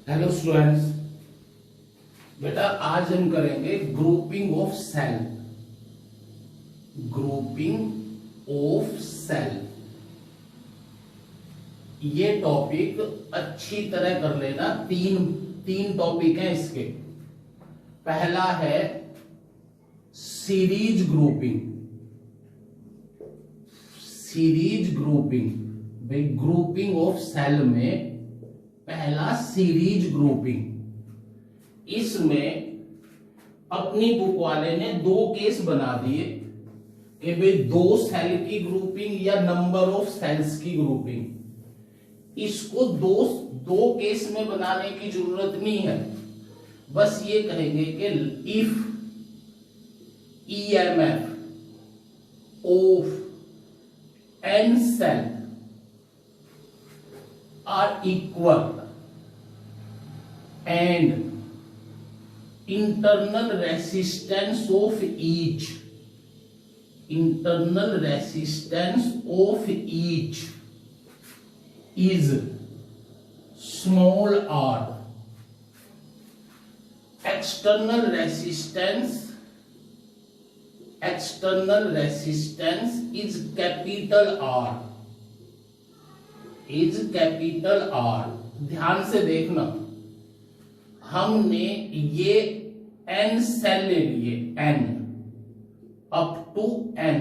Hello students, बेटा आज हम करेंगे grouping of cell. Grouping of cell ये टॉपिक अच्छी तरह कर लेना। तीन टॉपिक हैं इसके। पहला है सीरीज ग्रुपिंग। सीरीज ग्रुपिंग भाई ग्रुपिंग ऑफ सेल में पहला सीरीज ग्रुपिंग। इसमें अपनी बुक वाले ने दो केस बना दिए कि भाई दो सेल की ग्रुपिंग या नंबर ऑफ सेल्स की ग्रुपिंग। इसको दो केस में बनाने की जरूरत नहीं है। बस ये कहेंगे कि if EMF of n cell are equal and internal resistance of each is small r, external resistance is capital R, ध्यान से देखना। हमने ये n सेल ले लिए, n अप टू n।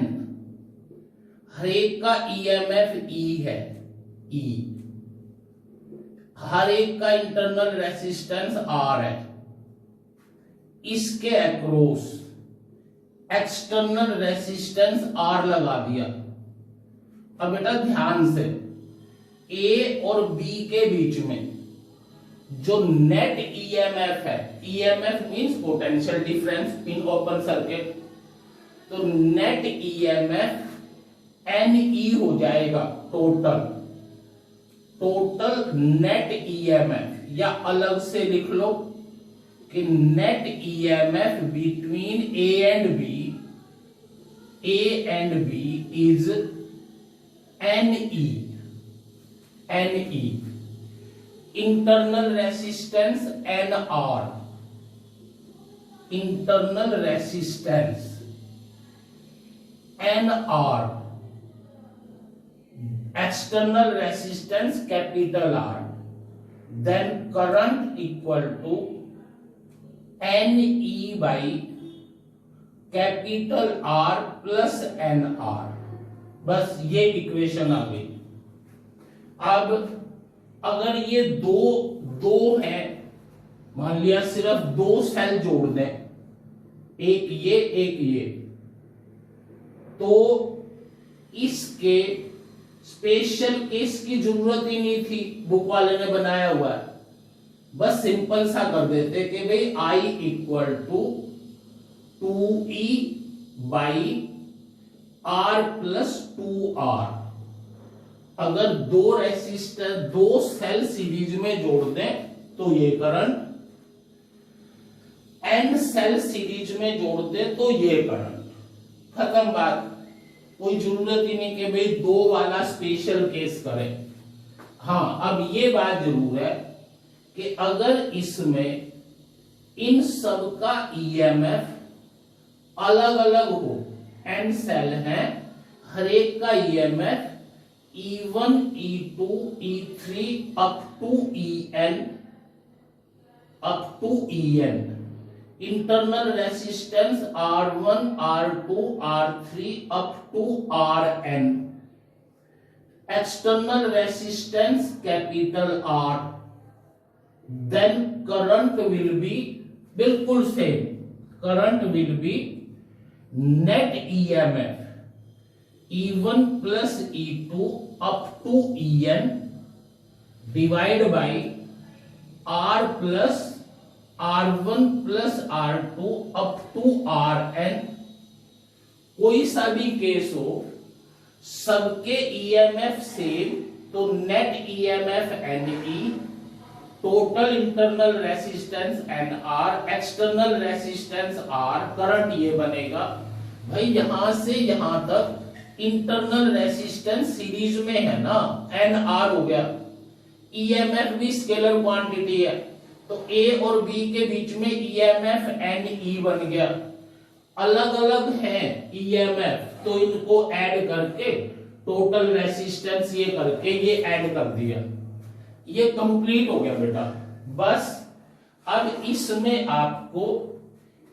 हर एक का EMF E है, E। हर एक का इंटरनल रेसिस्टेंस R है। इसके अक्रॉस एक्सटर्नल रेसिस्टेंस R लगा दिया। अब बेटा ध्यान से, A और B के बीच में जो नेट EMF है, EMF means potential difference in open circuit, तो नेट EMF NE हो जाएगा। टोटल नेट EMF, या अलग से लिख लो कि net EMF between A and B is NE। Internal resistance NR, external resistance capital R, then current equal to NE by capital R plus NR। बस ये इक्वेशन आ गई। अब अगर ये दो हैं, मान लिया सिर्फ दो सेल जोड़ दें, एक ये, तो इसके स्पेशल केस की जरूरत ही नहीं थी, बुक वाले ने बनाया हुआ है। बस सिंपल सा कर देते कि भाई I equal to 2E by R plus 2R। अगर दो सेल सीरीज में जोड़ दें तो ये करंट, n सेल सीरीज में जोड़ दें तो ये करंट। खत्म बात। कोई जरूरत ही नहीं कि भाई दो वाला स्पेशल केस करें। हाँ, अब ये बात जरूर है कि अगर इसमें इन सब का EMF अलग अलग हो, n सेल हैं, हर एक का EMF E1, E2, E3 up to EN, internal resistance R1, R2, R3 अप to RN, external resistance capital R, then current will be बिल्कुल same. Current will be net EMF E1 plus E2 up to EN divide by R plus R1 plus R2 up to RN। कोई सा भी case हो, सबके EMF same, तो net EMF NE, total internal resistance NR, external resistance R, current ये बनेगा। भाई यहां से यहां तक इंटरनल रेसिस्टेंस सीरीज में है ना, NR हो गया। ईएमएफ भी स्केलर क्वांटिटी है, तो ए और बी के बीच में ईएमएफ एन ई बन गया। अलग अलग हैं ईएमएफ, तो इनको ऐड करके टोटल रेसिस्टेंस ये करके ये ऐड कर दिया। ये कंप्लीट हो गया बेटा। बस अब इसमें आपको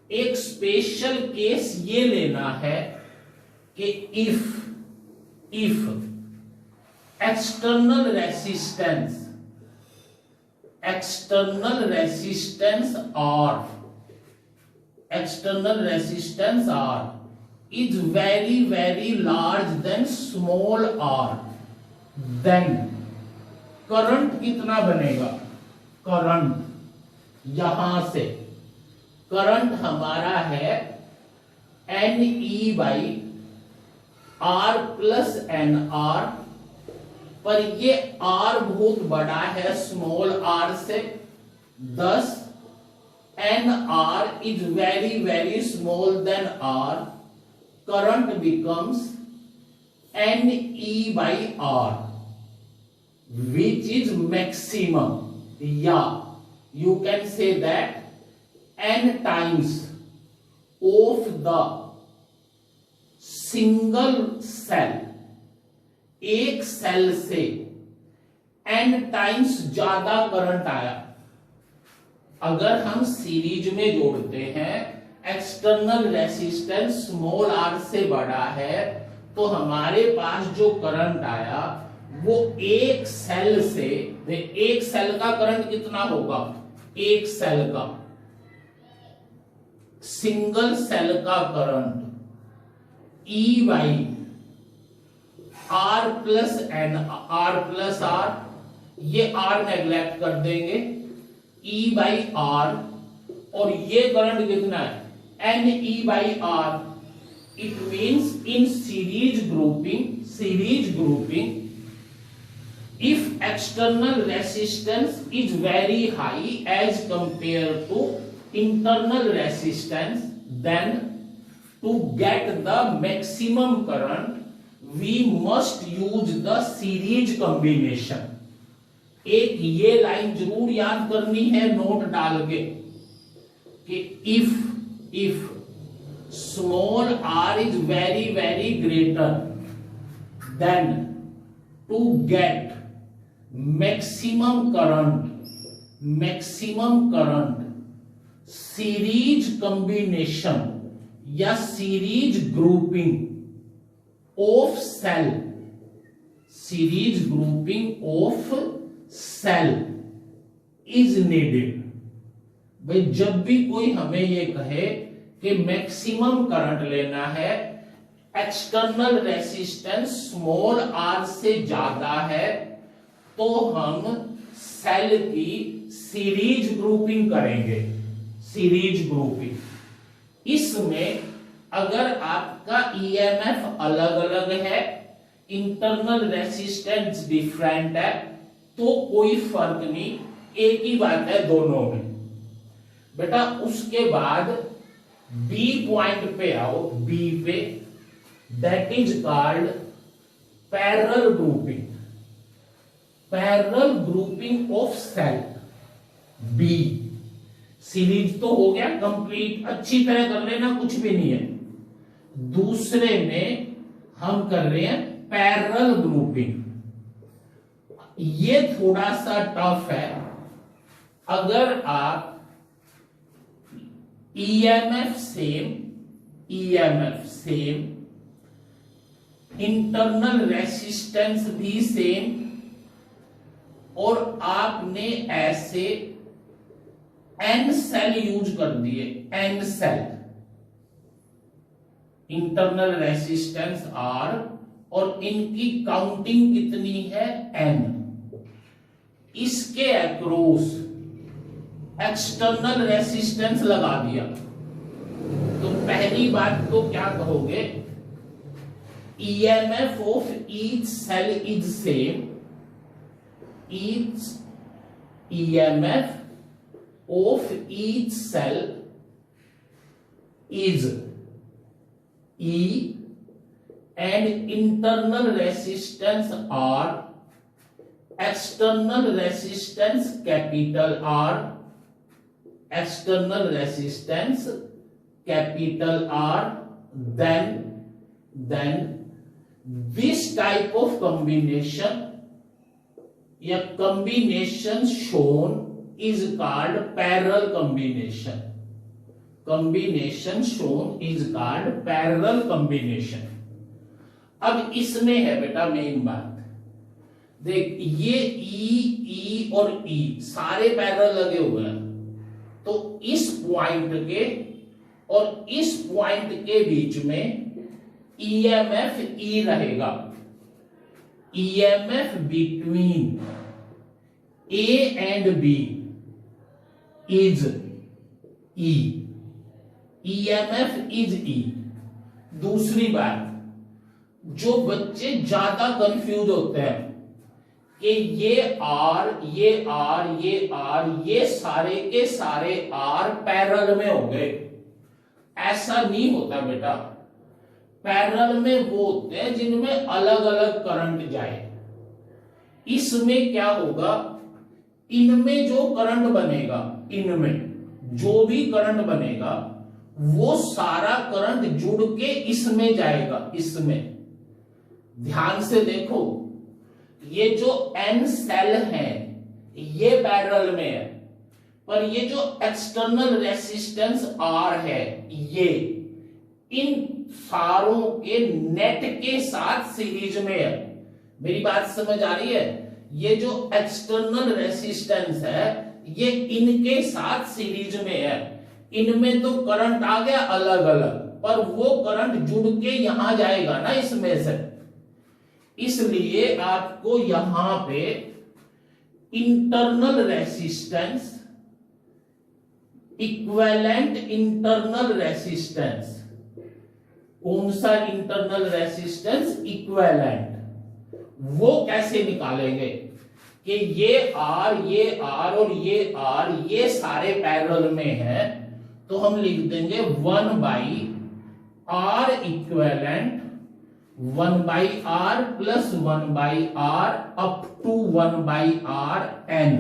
एक स्पेशल केस ये लेना है कि if external resistance R is very large than small r, then current कितना बनेगा? करंट यहां से करंट हमारा है N E by R plus N R, पर ये r बहुत बड़ा है स्मॉल r से, 10 N R is very small then r, current becomes Ne by R, which is maximum. Yeah, you can say that n times of the single cell, एक cell से n times ज्यादा current आया। अगर हम series में जोड़ते हैं, external resistance small r से बड़ा है, तो हमारे पास जो करंट आया वो एक सेल से, एक सेल का करंट कितना होगा? एक सेल का, सिंगल सेल का current E by R plus N, R plus R, ये R नेग्लेक्ट कर देंगे, E बाई R, और ये करंट कितना है? Ne by R. It means in series grouping, if external resistance is very high as compared to internal resistance, then to get the maximum current we must use the series combination. एक ये line जरूर याद करनी है note डाल के कि if small r is very greater, then to get maximum current, series combination या series grouping of cell is needed. भाई जब भी कोई हमें ये कहे कि मैक्सिमम करंट लेना है, एक्सटर्नल रेसिस्टेंस स्मॉल r से ज्यादा है, तो हम सेल की सीरीज ग्रुपिंग करेंगे। सीरीज ग्रुपिंग इसमें अगर आपका ईएमएफ अलग अलग है, इंटरनल रेसिस्टेंस डिफरेंट है, तो कोई फर्क नहीं, एक ही बात है दोनों में। बेटा उसके बाद बी पॉइंट पे आओ, बी पे, that is called parallel grouping of cell. B series तो हो गया कंप्लीट, अच्छी तरह कर लेना, कुछ भी नहीं है। दूसरे में हम कर रहे हैं पैरेलल ग्रुपिंग। ये थोड़ा सा टफ है। अगर आप ईएमएफ सेम, इंटरनल रेसिस्टेंस भी सेम, और आपने ऐसे एन सेल यूज कर दिए, N cell, internal resistance R, और इनकी काउंटिंग कितनी है? एन। इसके अक्रॉस एक्सटर्नल रेसिस्टेंस लगा दिया, तो पहली बात तो क्या कहोगे? EMF of each cell is same, each EMF of each cell is E and internal resistance R, external resistance capital R, external resistance capital R, then this type of combination, a combination shown is called parallel combination. Combination shown is called parallel combination. अब इसमें है बेटा main बात, देख ये ई और ई सारे parallel लगे हुए हैं, तो इस पॉइंट के और इस पॉइंट के बीच में ईएमएफ ई रहेगा. EMF between A and B is E. EMF is E. दूसरी बात, जो बच्चे ज्यादा कंफ्यूज होते हैं कि ये आर ये आर ये आर ये सारे के सारे आर पैरेलल में हो गए, ऐसा नहीं होता बेटा. पैरेलल में वो होते हैं जिनमें अलग अलग करंट जाए. इसमें क्या होगा, इनमें जो करंट बनेगा, इनमें जो भी करंट बनेगा वो सारा करंट जुड़ के इसमें जाएगा. इसमें ध्यान से देखो, ये जो एन सेल है ये पैरेलल में है, पर ये जो एक्सटर्नल रेसिस्टेंस आर है ये इन सारों के नेट के साथ सीरीज में है. मेरी बात समझ आ रही है? ये जो एक्सटर्नल रेसिस्टेंस है ये इनके साथ सीरीज में है. इनमें तो करंट आ गया अलग अलग, पर वो करंट जुड़ के यहां जाएगा ना इसमें से. इसलिए आपको यहां पे internal resistance, equivalent internal resistance, कौन सा इंटरनल रेसिस्टेंस, इक्विवेलेंट, वो कैसे निकालेंगे कि ये आर और ये आर ये सारे पैरेलल में है, तो हम लिख देंगे 1/R equivalent 1/R plus 1/R up to 1/R n,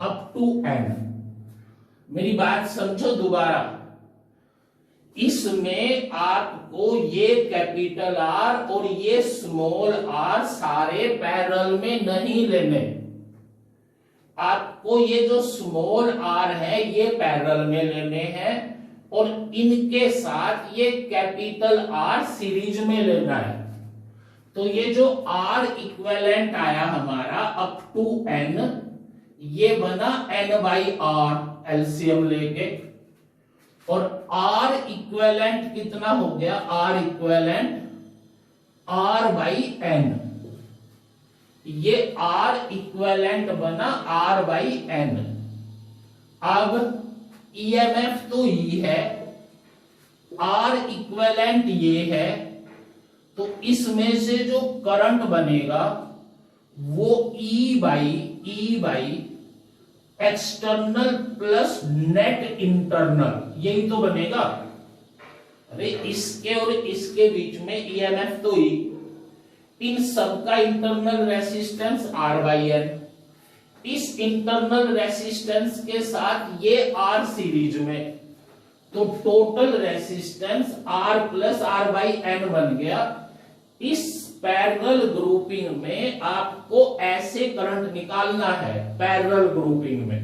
up to n. मेरी बात समझो दोबारा. इसमें आपको ये कैपिटल आर और ये स्मॉल आर सारे पैरेलल में नहीं लेने. आपको ये जो स्मॉल आर है ये पैरेलल में लेने हैं और इनके साथ ये कैपिटल आर सीरीज में लेना है. तो ये जो आर इक्विवेलेंट आया हमारा अप टू n, ये बना n/r एलसीएम लेके, और आर इक्विवेलेंट कितना हो गया, आर इक्विवेलेंट r/n. ये आर इक्विवेलेंट बना r/n. अब ईएमएफ तो ई है, आर इक्विवेलेंट ये है, तो इसमें से जो करंट बनेगा वो E by external plus net internal, यही तो बनेगा. अरे इसके और इसके बीच में ईएमएफ तो ई, इन सबका इंटरनल रेसिस्टेंस R/n. इस इंटरनल रेसिस्टेंस के साथ ये R सीरीज में, तो total resistance R plus R/n बन गया. इस पैरेलल ग्रुपिंग में आपको ऐसे करंट निकालना है, पैरेलल ग्रुपिंग में.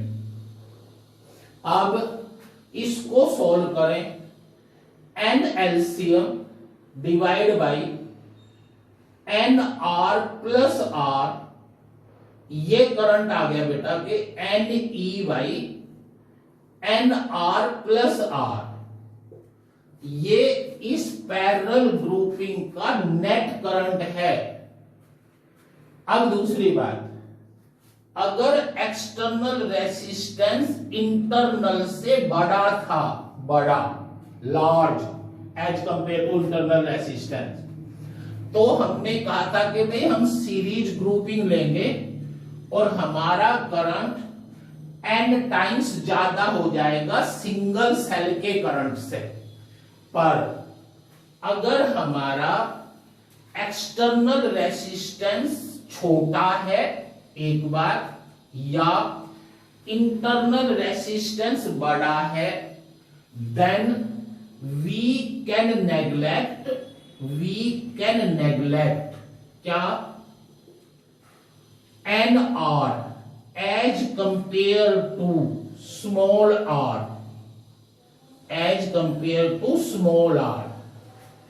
अब इसको सॉल्व करें, n LCM divide by n R plus R, ये करंट आ गया बेटा कि n E by n R plus R. ये इस पैरेलल ग्रुपिंग का नेट करंट है. अब दूसरी बात, अगर एक्सटर्नल रेसिस्टेंस इंटरनल से बड़ा था, बड़ा large as compare to internal resistance, तो हमने कहा था कि भाई हम सीरीज ग्रुपिंग लेंगे और हमारा करंट n टाइम्स ज्यादा हो जाएगा सिंगल सेल के करंट से. पर अगर हमारा एक्सटर्नल रेसिस्टेंस छोटा है एक बार, या इंटरनल रेसिस्टेंस बड़ा है, देन वी कैन नेग्लेक्ट क्या, N R as compare to small R,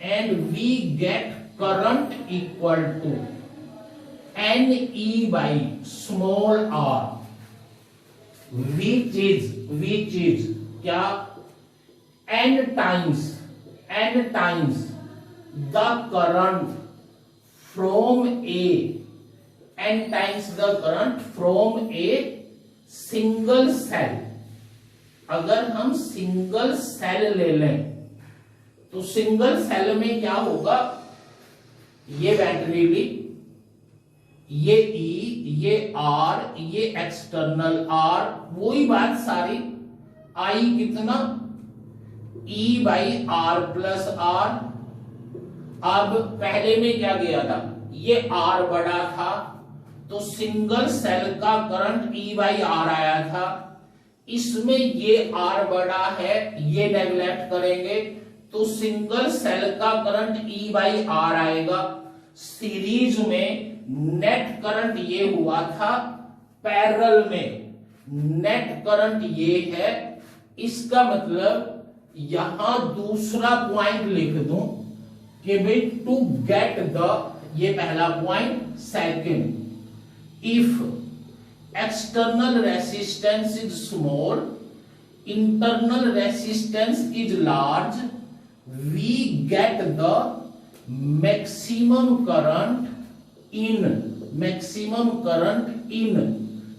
and we get current equal to Ne by small r, which is क्या, n times the current from a single cell। अगर हम single cell ले लें तो single cell में क्या होगा, ये बैटरी ली, ये E, ये R, ये एक्सटर्नल R, वही बात सारी, I कितना E by R plus R। अब पहले में क्या गया था, ये R बड़ा था तो सिंगल सेल का करंट E बाई R आया था, इसमें ये R बड़ा है, ये नेग्लेक्ट करेंगे तो सिंगल सेल का करंट E बाई R आएगा। सीरीज में नेट करंट ये हुआ था, पैरेलल में नेट करंट ये है। इसका मतलब यहां दूसरा पॉइंट लिख दूं कि भाई टू गेट द, ये पहला point, second, if external resistance is small, internal resistance is large, we get the maximum current in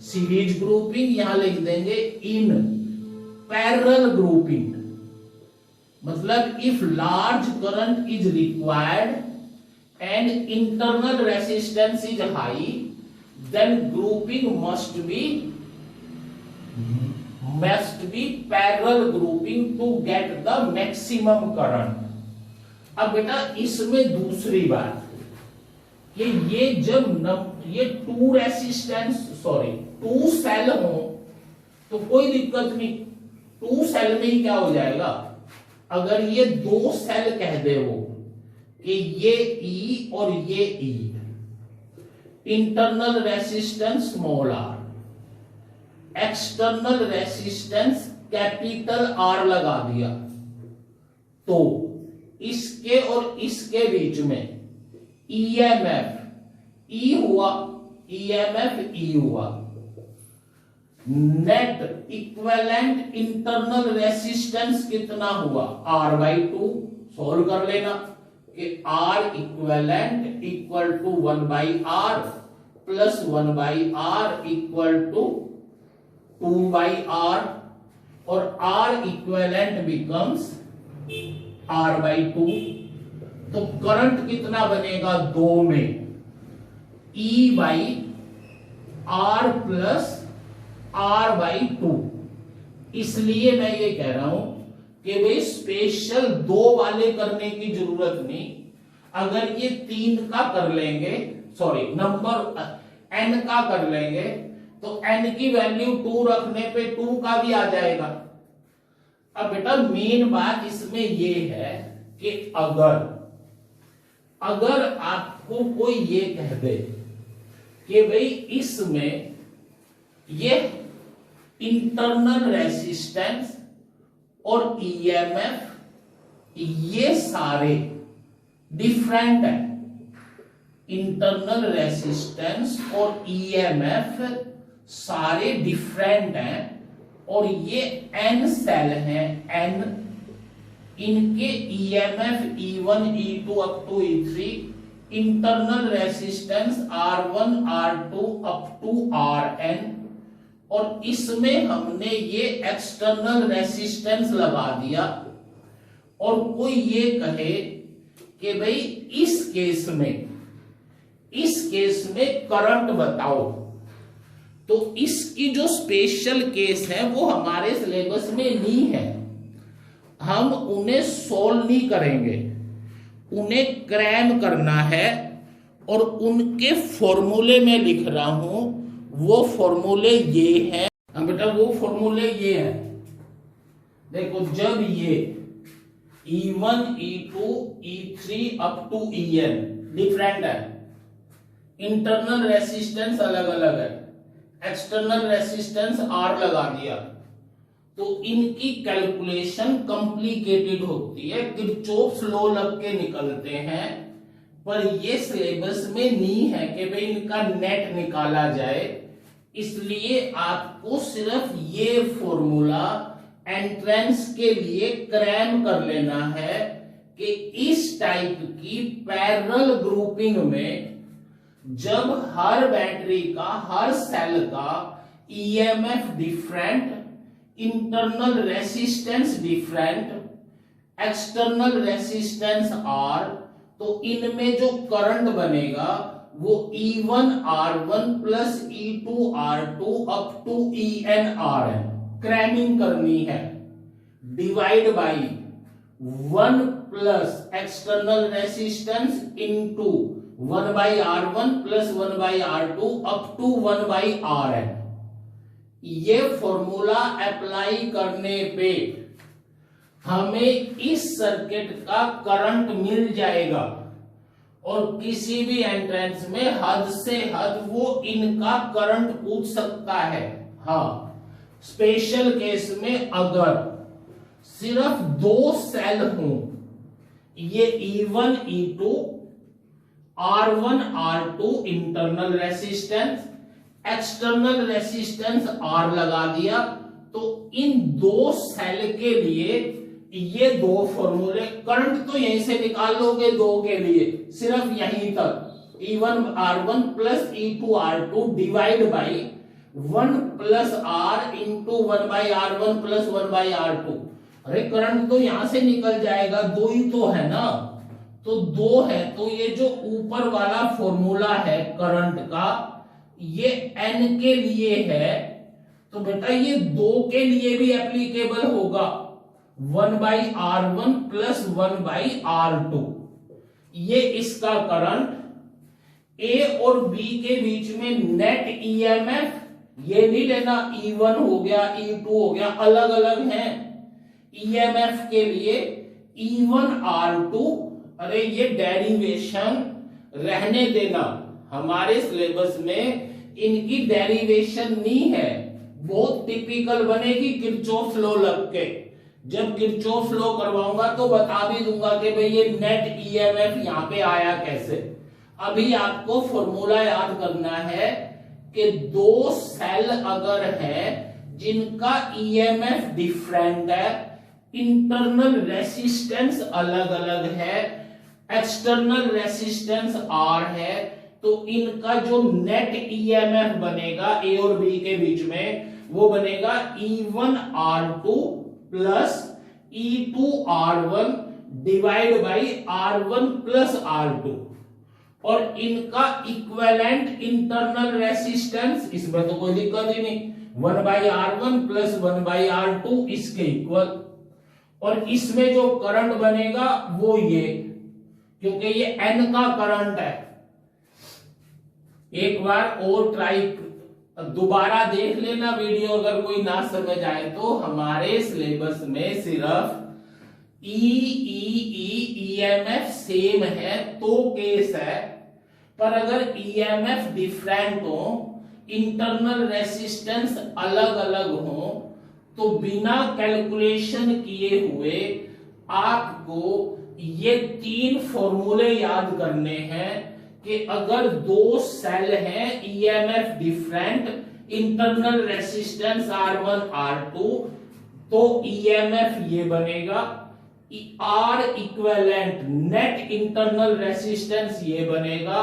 series grouping, यहां लिख देंगे in parallel grouping। मतलब if large current is required and internal resistance is high, then grouping must be parallel grouping to get the maximum current। अब बेटा इसमें दूसरी बात कि ये जब ये टू सेल हो तो कोई दिक्कत नहीं, टू सेल में ही क्या हो जाएगा। अगर ये दो सेल कह दे वो कि ये E और ये E, internal resistance small r, external resistance capital R लगा दिया, तो इसके और इसके बीच में EMF E हुआ, नेट इक्विवेलेंट इंटरनल रेसिस्टेंस कितना हुआ, R/2। सॉल्व कर लेना कि R equivalent equal to 1/R plus 1/R equal to 2/R, और R इक्विवेलेंट बिकम्स R/2। तो करंट कितना बनेगा, 2 में E by R plus R/2। इसलिए मैं ये कह रहा हूं कि भाई स्पेशल 2 वाले करने की जरूरत नहीं। अगर ये 3 का कर लेंगे, सॉरी नंबर n का कर लेंगे, तो n की वैल्यू 2 रखने पे 2 का भी आ जाएगा। अब बेटा मेन बात इसमें ये है कि अगर आपको कोई ये कह दे कि भाई इसमें ये इंटरनल रेसिस्टेंस और EMF ये सारे डिफरेंट है, इंटरनल रेसिस्टेंस और EMF सारे डिफरेंट हैं, और ये n सेल हैं, n, इनके EMF E1 E2 up to E3, internal resistance R1 R2 up to Rn, और इसमें हमने ये एक्सटर्नल रेसिस्टेंस लगा दिया। और कोई ये कहे कि भाई इस केस में करंट बताओ, तो इसकी जो स्पेशल केस है वो हमारे सिलेबस में नहीं है, हम उन्हें सॉल्व नहीं करेंगे, उन्हें क्रैम करना है। और उनके फॉर्मूले में लिख रहा हूं, वो फॉर्मूले ये हैं। हाँ बेटा वो फॉर्मूले ये है, देखो जब ये E1 E2 E3 up to En different है, इंटरनल रेसिस्टेंस अलग अलग है, एक्सटर्नल रेसिस्टेंस R लगा दिया, तो इनकी कैलकुलेशन कॉम्प्लिकेटेड होती है, किरचॉफ्स लॉ लग के निकलते हैं। पर ये सिलेबस में नहीं है कि भाई इनका नेट निकाला जाए, इसलिए आपको सिर्फ ये फॉर्मूला एंट्रेंस के लिए क्रैम कर लेना है कि इस टाइप की पैरेलल ग्रुपिंग में जब हर बैटरी का, हर सेल का EMF different, internal resistance different, external resistance R, तो इनमें जो करंट बनेगा वो E1 R1 plus E2 R2 up to En Rn cramming करनी है, divide by 1 plus external resistance into 1 by R1 plus 1 by R2 up to 1 by Rn। ये formula apply करने पे हमें इस सर्किट का करंट मिल जाएगा, और किसी भी एंट्रेंस में हद से हद वो इनका करंट पूछ सकता है। हाँ, स्पेशल केस में अगर सिर्फ दो सेल हों, ये E1 E2 R1 R2 internal resistance, external resistance R लगा दिया, तो इन दो सेल के लिए ये दो फॉर्मूले, करंट तो यहीं से निकाल लोगे दो के लिए, सिर्फ यहीं तक E1 R1 plus E2 R2 divide by 1 plus R into 1 by R1 plus 1 by R2। अरे करंट तो यहां से निकल जाएगा, दो ही तो है ना, तो दो है, तो ये जो ऊपर वाला फॉर्मूला है करंट का, ये N के लिए है, तो बेटा ये दो के लिए भी एप्लीकेबल होगा, 1 by R1 plus 1 by R2। ये इसका करंट A और B के बीच में नेट EMF, ये नहीं लेना E1 हो गया E2 हो गया, अलग अलग हैं EMF के लिए E1 R2। अरे ये डेरिवेशन रहने देना, हमारे सिलेबस में इनकी डेरिवेशन नहीं है, बहुत टिपिकल बनेगी किरचॉफ लॉ लग के। जब किरचॉफ लॉ करवाऊंगा तो बता भी दूंगा कि भाई ये नेट ईएमएफ यहां पे आया कैसे। अभी आपको फॉर्मूला याद करना है कि दो सेल अगर है जिनका ईएमएफ डिफरेंट है, इंटरनल रेसिस्टेंस अलग अलग है, एक्सटर्नल रेसिस्टेंस आर है, तो इनका जो नेट ईएमएफ बनेगा ए और बी के बीच में वो बनेगा E1 R2 plus E2 R1 divide by R1 plus R2, और इनका इक्विवेलेंट इंटरनल रेसिस्टेंस, इसमें तो कोई दिक्कत ही नहीं, 1 by R1 plus 1 by R2 इसके इक्वल, और इसमें जो करंट बनेगा वो ये, क्योंकि ये N का करंट है। एक बार और ट्राई दोबारा देख लेना वीडियो, अगर कोई ना समझ आए तो। हमारे सिलेबस में सिर्फ ईएमएफ सेम है तो केस है, पर अगर ईएमएफ डिफरेंट हो, इंटरनल रेसिस्टेंस अलग अलग हो, तो बिना कैलकुलेशन किए हुए आपको ये तीन फॉर्मूले याद करने हैं कि अगर दो सेल हैं EMF different, internal resistance R1 R2, तो ईएमएफ ये बनेगा, R equivalent net internal resistance ये बनेगा,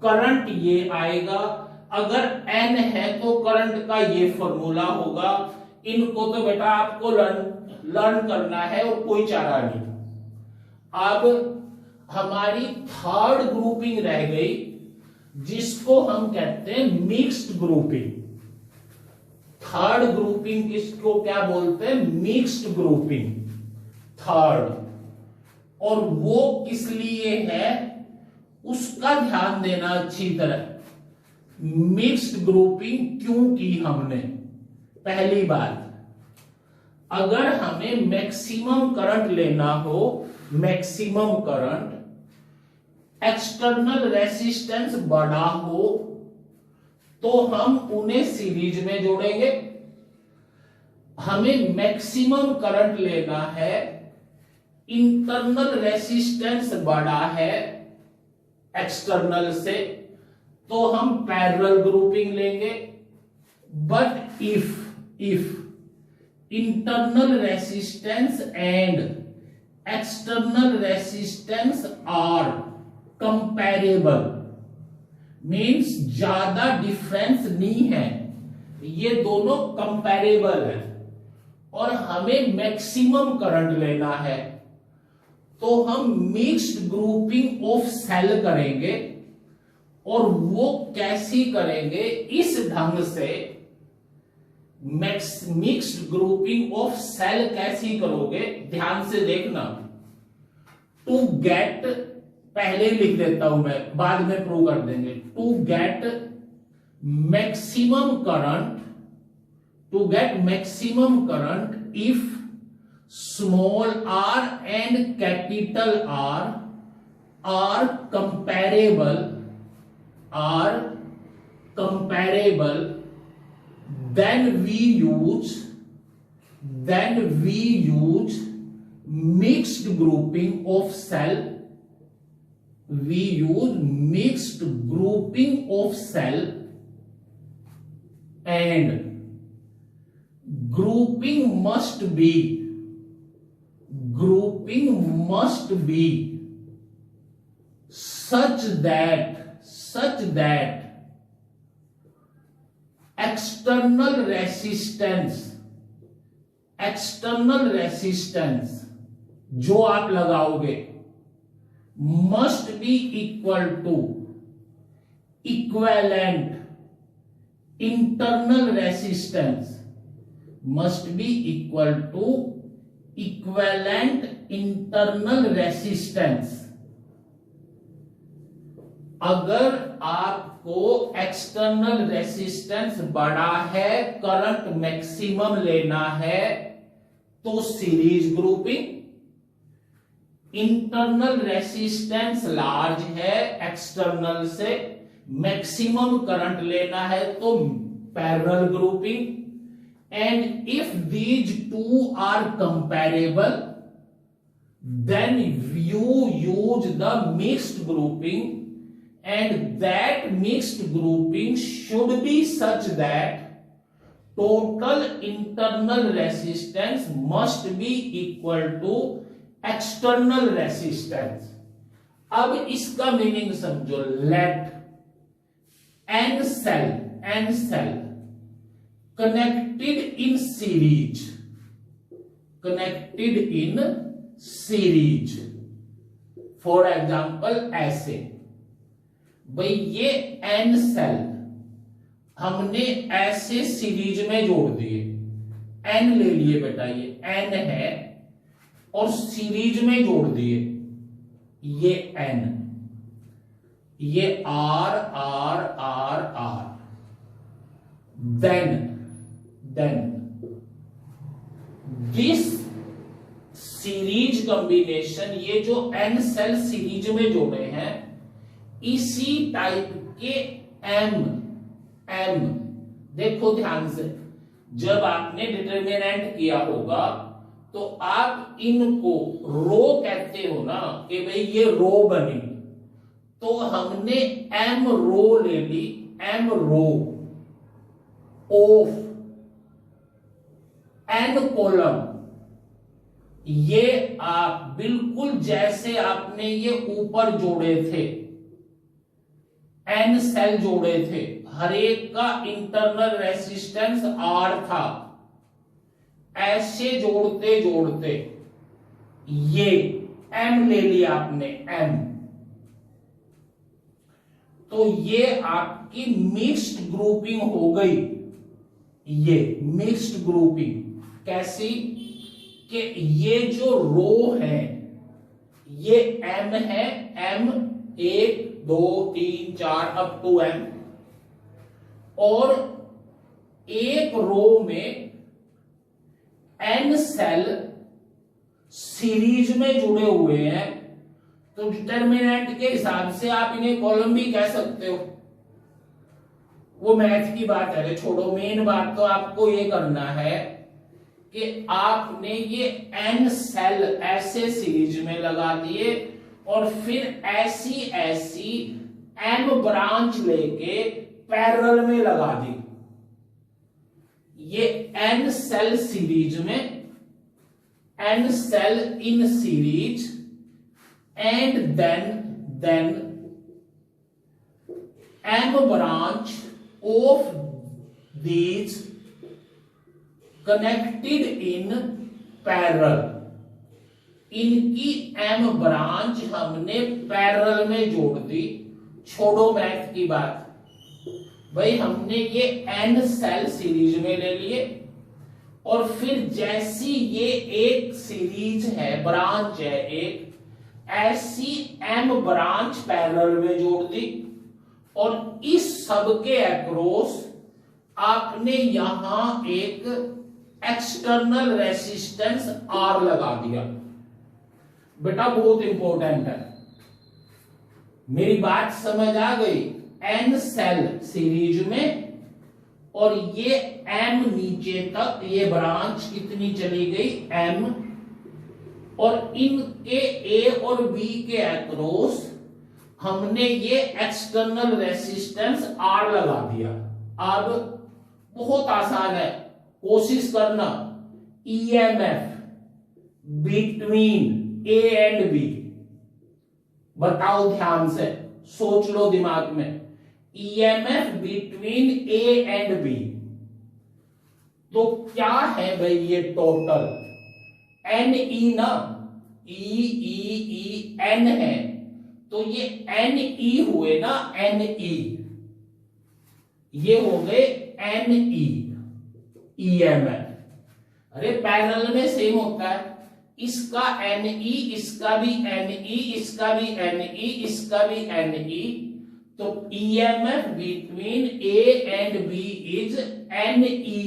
करंट ये आएगा। अगर N है तो करंट का ये फॉर्मूला होगा। इनको तो बेटा आपको लर्न करना है और कोई चारा नहीं। अब हमारी थर्ड ग्रुपिंग रह गई, जिसको हम कहते हैं मिक्स्ड ग्रुपिंग। थर्ड ग्रुपिंग किसको क्या बोलते हैं? Mixed grouping third. और वो किस लिए है उसका ध्यान देना अच्छी तरह। मिक्स्ड ग्रुपिंग क्यों की हमने, पहली बात, अगर हमें मैक्सिमम करंट लेना हो, मैक्सिमम करंट, एक्सटर्नल रेसिस्टेंस बड़ा हो, तो हम उन्हें सीरीज में जोड़ेंगे। हमें मैक्सिमम करंट लेना है, इंटरनल रेसिस्टेंस बड़ा है एक्सटर्नल से, तो हम पैरेलल ग्रुपिंग लेंगे। But if internal resistance and external resistance are comparable, means ज्यादा डिफरेंस नहीं है, ये दोनों कंपैरेबल है और हमें मैक्सिमम करंट लेना है, तो हम मिक्स्ड ग्रुपिंग ऑफ सेल करेंगे। और वो कैसी करेंगे? इस ढंग से मिक्स्ड ग्रुपिंग ऑफ सेल कैसी करोगे, ध्यान से देखना। टू गेट, पहले लिख देता हूं मैं, बाद में प्रूव कर देंगे। To get maximum current if small r and capital R are comparable, then we use mixed grouping of cell. We use mixed grouping of cell and grouping must be such that external resistance जो आप लगाओगे must be equal to equivalent internal resistance, must be equal to equivalent internal resistance। अगर आपको external resistance बड़ा है, current maximum लेना है, तो series grouping. Internal resistance large है, एक्सटर्नल से मैक्सिमम करंट लेना है, तो parallel grouping. And if these two are comparable, then you use the mixed grouping, and that mixed grouping should be such that total internal resistance must be equal to external resistance। अब इसका meaning समझो। Let n cell connected in series, for example ऐसे, भाई ये n cell हमने ऐसे series में जोड़ दिए, n ले लिए बेटा, ये n है और सीरीज में जोड़ दिए, ये n, ये r r r r, then this series combination, ये जो n सेल सीरीज में जोड़े हैं, इसी टाइप के m देखो ध्यान से, जब आपने डिटरमिनेंट किया होगा तो आप इनको रो कहते हो ना, कि भाई ये रो बनी, तो हमने m रो ले ली, m row of n column. ये आप बिल्कुल जैसे आपने ये ऊपर जोड़े थे, n सेल जोड़े थे, हर एक का इंटरनल रेसिस्टेंस R था, ऐसे जोड़ते जोड़ते ये m ले लिया आपने, m, तो ये आपकी मिक्स्ड ग्रुपिंग हो गई। ये मिक्स्ड ग्रुपिंग कैसी, कि ये जो रो है, ये m है, m 1 2 3 4 अप टू m, और एक रो में n सेल सीरीज में जुड़े हुए हैं, तो डिटर्मिनेंट के हिसाब से आप इन्हें कॉलम भी कह सकते हो। वो मैथ की बात है, छोड़ो। मेन बात तो आपको ये करना है कि आपने ये n सेल ऐसे सीरीज में लगा दिए और फिर ऐसी ऐसी m ब्रांच लेके पैरेलल में लगा दी। ये n सेल सीरीज में, n cell in series, and then m branch of these connected in parallel। इनकी m ब्रांच हमने पैरेलल में जोड़ दी। छोड़ो मैथ की बात भाई, हमने ये n सेल सीरीज में ले लिए और फिर जैसी ये एक सीरीज है, ब्रांच है एक, ऐसी m ब्रांच पैरेलल में जोड़ दी और इस सब के अक्रॉस आपने यहां एक एक्सटर्नल रेसिस्टेंस R लगा दिया। बेटा बहुत इंपॉर्टेंट है, मेरी बात समझ आ गई। n सेल सीरीज में और ये m नीचे तक, ये ब्रांच कितनी चली गई m, और इनके a और b के अक्रॉस हमने ये एक्सटर्नल रेसिस्टेंस R लगा दिया। अब बहुत आसान है, कोशिश करना। EMF between A and B, बताओ ध्यान से, सोच लो दिमाग में। EMF between A and B, तो क्या है भाई ये टोटल NE ना, E N है, तो ये NE हुए ना, NE, ये हो गए NE EMF। अरे पैरेलल में सेम होता है, इसका NE, इसका भी NE, इसका भी NE, इसका भी NE, तो EMF between A and B is NE।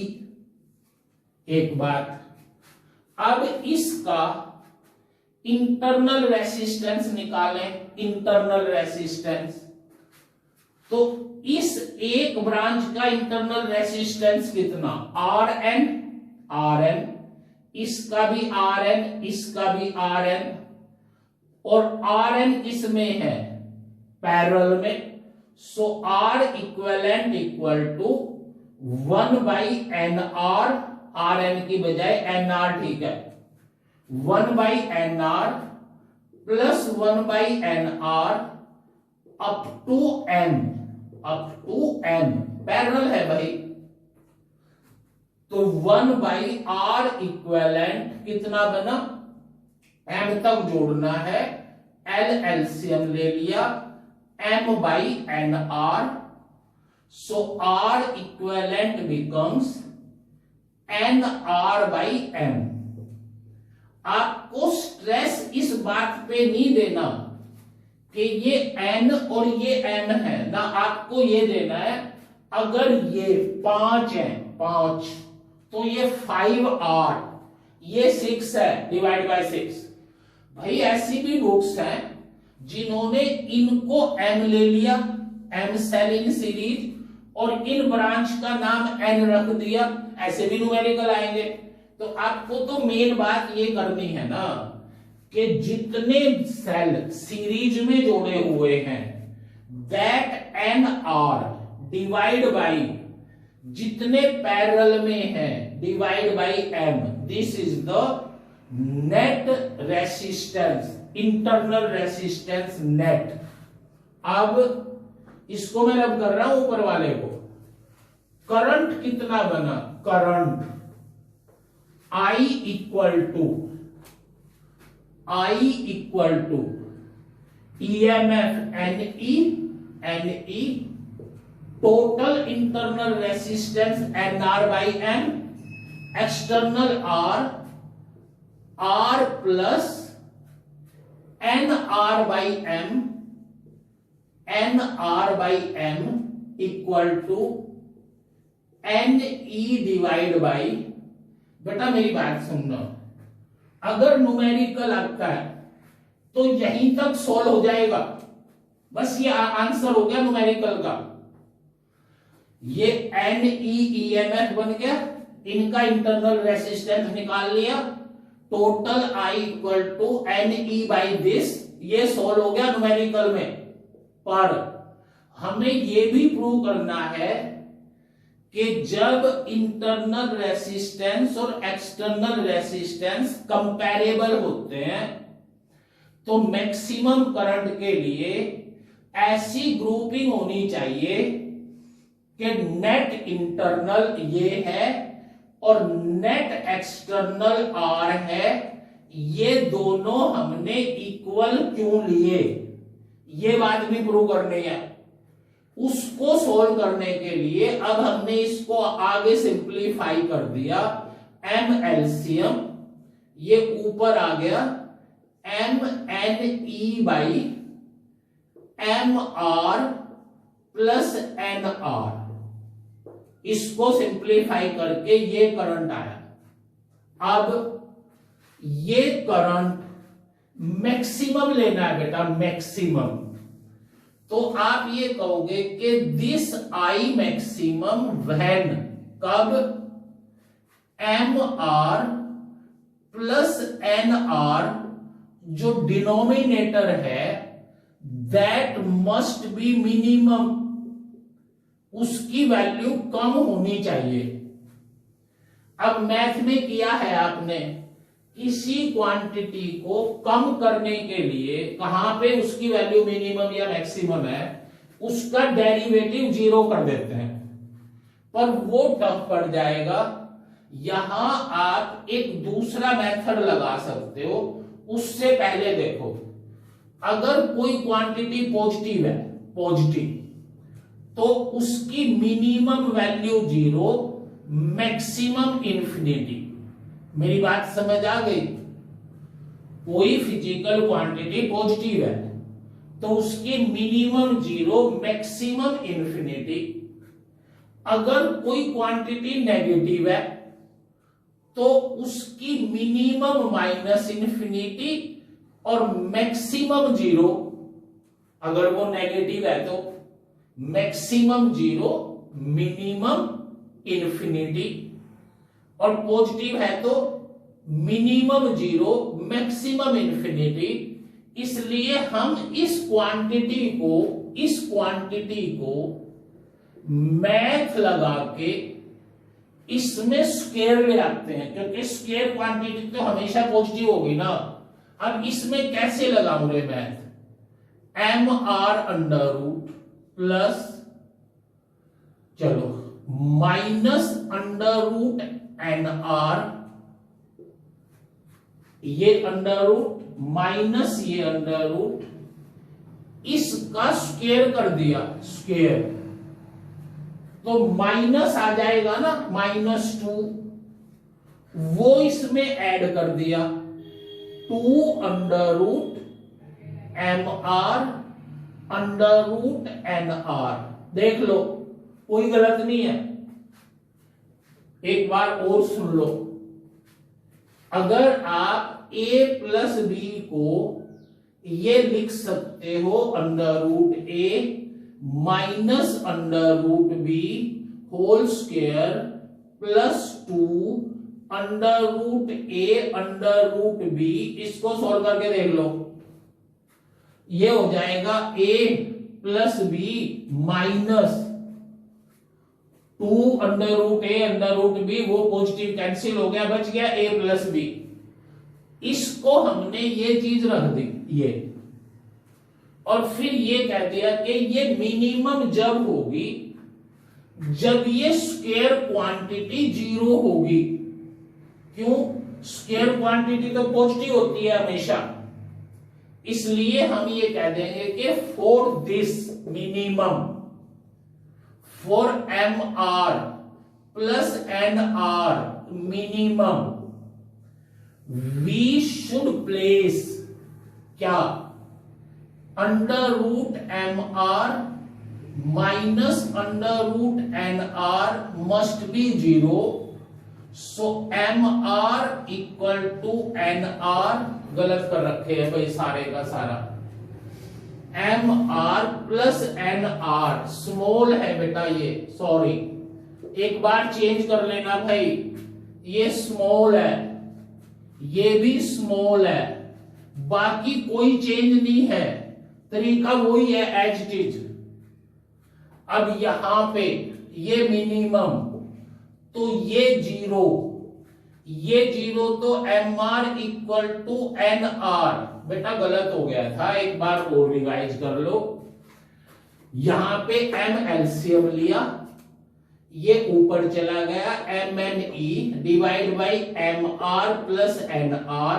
एक बात, अब इसका इंटरनल रेसिस्टेंस निकालें। इंटरनल रेसिस्टेंस, तो इस एक ब्रांच का इंटरनल रेसिस्टेंस कितना, RN, इसका भी RN, इसका भी RN, और RN किसमें है, पैरेलल में। So R equivalent equal to 1/NR, RN की बजाय NR, ठीक है, 1/NR plus 1/NR up to N, parallel है भाई। तो 1/R इक्विवेलेंट कितना बना, M तक जोड़ना है, L एलसीएम ले लिया, M/NR, so R equivalent becomes NR/M। आपको स्ट्रेस इस बात पे नहीं देना कि ये N और ये M है ना, आपको ये देना है अगर ये 5 है, 5, तो ये 5R, ये 6 है, डिवाइड बाय 6। भाई ऐसी भी बुक्स हैं जिन्होंने इनको M ले लिया, M सेल इन सीरीज, और इन ब्रांच का नाम N रख दिया, ऐसे भी न्यूमेरिकल आएंगे। तो आपको तो मेन बात ये करनी है ना कि जितने सेल सीरीज में जोड़े हुए हैं, दैट NR डिवाइड बाई जितने पैरेलल में हैं divide by M, this is the net resistance, internal resistance net. अब इसको मैं रब कर रहा हूं ऊपर वाले को। करंट कितना बना, current I equal to EMF NE, total internal resistance NR/M, external R plus NR/M equal to N E divide by, बेटा मेरी बात सुनना, अगर न्यूमेरिकल आता है तो यहीं तक सॉल्व हो जाएगा, बस ये आंसर हो गया न्यूमेरिकल का। ये एन ई ईएमएफ बन गया, इनका इंटरनल रेसिस्टेंस निकाल लिया, total I equal to N E by this, ये सॉल्व हो गया न्यूमेरिकल में। पर हमें ये भी प्रूव करना है कि जब इंटरनल रेसिस्टेंस और एक्सटर्नल रेसिस्टेंस कंपैरेबल होते हैं तो मैक्सिमम करंट के लिए ऐसी ग्रुपिंग होनी चाहिए कि नेट इंटरनल ये है और नेट एक्सटर्नल आर है, ये दोनों हमने इक्वल क्यों लिए, ये बात भी प्रूव करनी है। उसको सोल्व करने के लिए अब हमने इसको आगे सिंप्लीफाई कर दिया, एम एलसीएम ये ऊपर आ गया M N E by M R plus N R, इसको सिंप्लीफाई करके ये करंट आया। अब ये करंट मैक्सिमम लेना है बेटा, मैक्सिमम, तो आप ये कहोगे कि दिस आई मैक्सिमम व्हेन, कब, M R plus N R जो डिनोमिनेटर है दैट मस्ट बी मिनिमम, उसकी वैल्यू कम होनी चाहिए। अब मैथ में किया है आपने, किसी क्वांटिटी को कम करने के लिए कहां पे उसकी वैल्यू मिनिमम या मैक्सिमम है उसका डेरिवेटिव जीरो कर देते हैं, पर वो टफ पड़ जाएगा। यहां आप एक दूसरा मेथड लगा सकते हो। उससे पहले देखो, अगर कोई क्वांटिटी पॉजिटिव है, पॉजिटिव, तो उसकी minimum value zero, maximum infinity. मेरी बात समझ आ गई? कोई फिजिकल क्वांटिटी पॉजिटिव है तो उसकी मिनिमम जीरो, मैक्सिमम इंफिनिटी। अगर कोई क्वांटिटी नेगेटिव है तो उसकी मिनिमम माइनस इंफिनिटी और मैक्सिमम जीरो। अगर वो नेगेटिव है तो मैक्सिमम जीरो, मिनिमम इंफिनिटी, और पॉजिटिव है तो मिनिमम जीरो, मैक्सिमम इंफिनिटी। इसलिए हम इस क्वांटिटी को मैथ लगा के इसमें स्क्वायर ले आते हैं, क्योंकि स्क्वायर क्वांटिटी तो हमेशा पॉजिटिव होगी ना। अब इसमें कैसे लगाऊंगे math, M R under root plus, चलो minus under root N R, ये अंडर रूट माइनस ये अंडर रूट, इसका स्क्वायर कर दिया, स्क्वायर, तो माइनस आ जाएगा ना, -2, वो इसमें ऐड कर दिया, 2 under root M R under root N R. देख लो कोई गलत नहीं है, एक बार और सुन लो। अगर आप a प्लस बी को ये लिख सकते हो under root A minus under root B whole square plus 2 under root A under root B, इसको सॉल्व करके देख लो, ये हो जाएगा a plus B minus 2 under root A under root B, वो पॉजिटिव कैंसिल हो गया, बच गया a प्लस बी। इसको हमने ये चीज रख दी ये, और फिर ये कह दिया कि ये मिनिमम जब होगी जब ये स्क्वायर क्वांटिटी जीरो होगी। क्यों? स्क्वायर क्वांटिटी तो पॉजिटिव होती है हमेशा, इसलिए हम ये कह देंगे कि for this minimum, for M R plus N R minimum, we should place क्या, under root M R minus under root nr must be 0, so mr equal to nr, गलत कर रखे हैं भाई सारे का सारा, mr प्लस nr, स्मॉल है बेटा ये, सॉरी एक बार चेंज कर लेना भाई, ये स्मॉल है, ये भी स्मॉल है, बाकी कोई चेंज नहीं है, तरीका वही है एज इट इज। अब यहां पे ये मिनिमम, तो ये जीरो तो mr इक्वल टू nr, बेटा गलत हो गया था, एक बार और रिवाइज कर लो। यहां पे m एलसीएम लिया, ये ऊपर चला गया, mne divide by mr plus nr।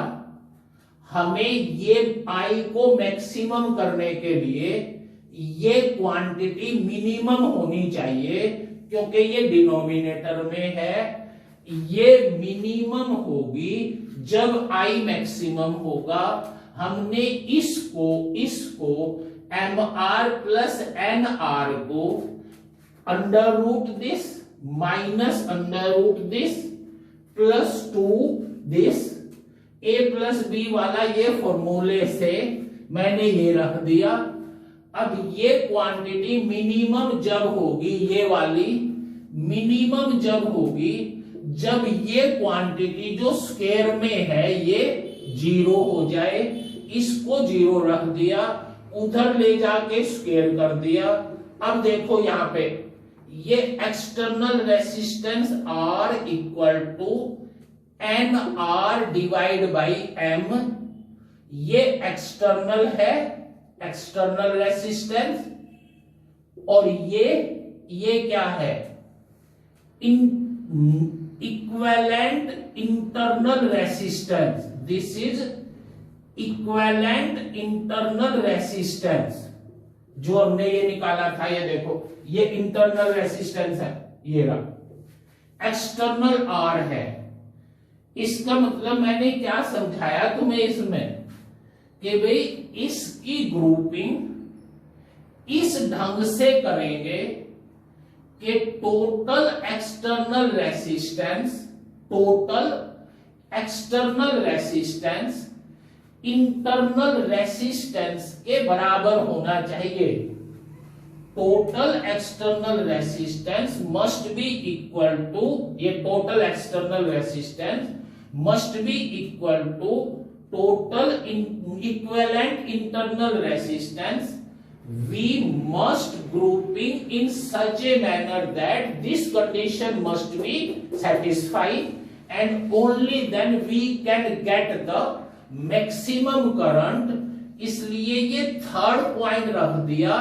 हमें ये i को मैक्सिमम करने के लिए ये क्वांटिटी मिनिमम होनी चाहिए, क्योंकि ये डिनोमिनेटर में है, ये मिनिमम होगी जब i मैक्सिमम होगा। हमने इसको mr प्लस nr को under root this minus under root this plus 2 this, a plus b वाला ये फॉर्मूले से मैंने ये रख दिया। अब ये क्वांटिटी मिनिमम जब होगी, ये वाली मिनिमम जब होगी जब ये क्वांटिटी जो स्क्वायर में है ये 0 हो जाए, इसको 0 रख दिया, उधर ले जाके स्क्वायर कर दिया। अब देखो यहां पे ये external resistance R equal to NR divide by M, ये एक्सटर्नल है, एक्सटर्नल रेसिस्टेंस, और ये क्या है, equivalent internal resistance. This is equivalent internal resistance, जो हमने ये निकाला था, ये देखो ये इंटरनल रेसिस्टेंस है, ये रहा, एक्सटर्नल R है। इसका मतलब मैंने क्या समझाया तुम्हें इसमें कि भाई इसकी ग्रुपिंग इस ढंग से करेंगे कि total external resistance internal resistance के बराबर होना चाहिए। Total external resistance must be equal to, ये total external resistance must be equal to total equivalent internal resistance. We must grouping in such a manner that this condition must be satisfied, and only then we can get the maximum current। इसलिए ये third point रख दिया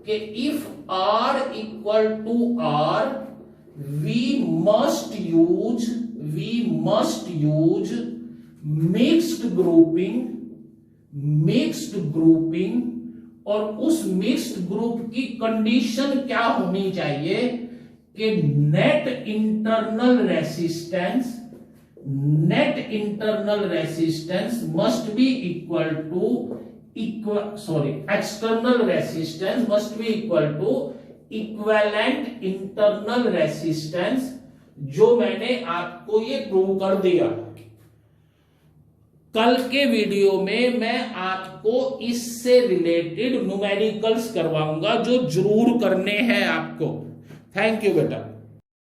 कि if R equal to R, we must use mixed grouping, और उस mixed group की condition क्या होनी चाहिए कि net internal resistance must be equal to external resistance must be equal to equivalent internal resistance, जो मैंने आपको ये प्रूव कर दिया। कल के वीडियो में मैं आपको इससे रिलेटेड न्यूमेरिकल्स करवाऊंगा, जो जरूर करने हैं आपको। थैंक यू बेटा।